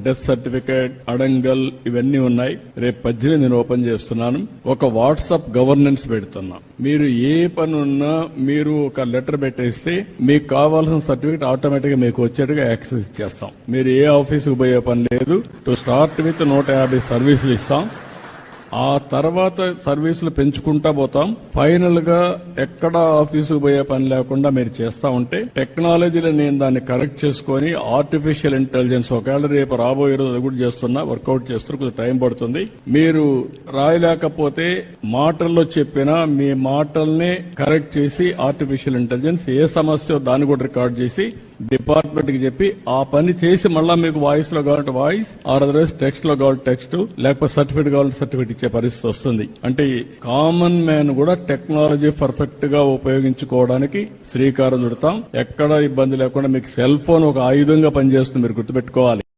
Death certificate, adangal ఇవన్నీ ఉన్నాయి. రేపు 18 నేను ఓపెన్ చేస్తున్నాను. ఒక వాట్సాప్ గవర్నెన్స్ పెడుతున్నా. మీరు ఏ పని ఉన్నా మీరు ఒక లెటర్ పెట్టేస్తే మీకు కావాల్సిన సర్టిఫికేట్ ఆటోమేటిక్ గా మీకు వచ్చేట్టుగా యాక్సెస్ ఇచ్చేస్తాం. మీరు ఏ ఆఫీసుకు పోయే పని లేదు. టు స్టార్ట్ విత్ 150 సర్వీసులు ఇస్తాం. ఆ తర్వాత సర్వీసులు పెంచుకుంటా పోతాం. ఫైనల్ గా ఎక్కడ ఆఫీసుకు పోయే పని లేకుండా మీరు చేస్తా ఉంటే టెక్నాలజీలో నేను దాన్ని కరెక్ట్ చేసుకుని ఆర్టిఫిషియల్ ఇంటెలిజెన్స్ ఒకవేళ రేపు రాబోయే రోజు అది కూడా చేస్తున్నా, వర్కౌట్ చేస్తున్నా, కొంచెం టైం పడుతుంది. మీరు రాయలేకపోతే మాటల్లో చెప్పినా మీ మాటల్ని కరెక్ట్ చేసి ఆర్టిఫిషియల్ ఇంటెలిజెన్స్ ఏ సమస్య దాన్ని కూడా రికార్డ్ చేసి డిపార్ట్మెంట్ కి చెప్పి ఆ పని చేసి మళ్ళా మీకు వాయిస్ లో కావాలంటే వాయిస్, అదర్వైజ్ టెక్స్ట్ లో కావాలంటే టెక్స్ట్, లేకపోతే సర్టిఫికేట్ కావాలంటే సర్టిఫికేట్ ఇచ్చే పరిస్థితి వస్తుంది. అంటే కామన్ మ్యాన్ కూడా టెక్నాలజీ పర్ఫెక్ట్ గా ఉపయోగించుకోవడానికి శ్రీకారం చుడతాం. ఎక్కడ ఇబ్బంది లేకుండా మీకు సెల్ ఫోన్ ఒక ఆయుధంగా పనిచేస్తుంది, మీరు గుర్తుపెట్టుకోవాలి.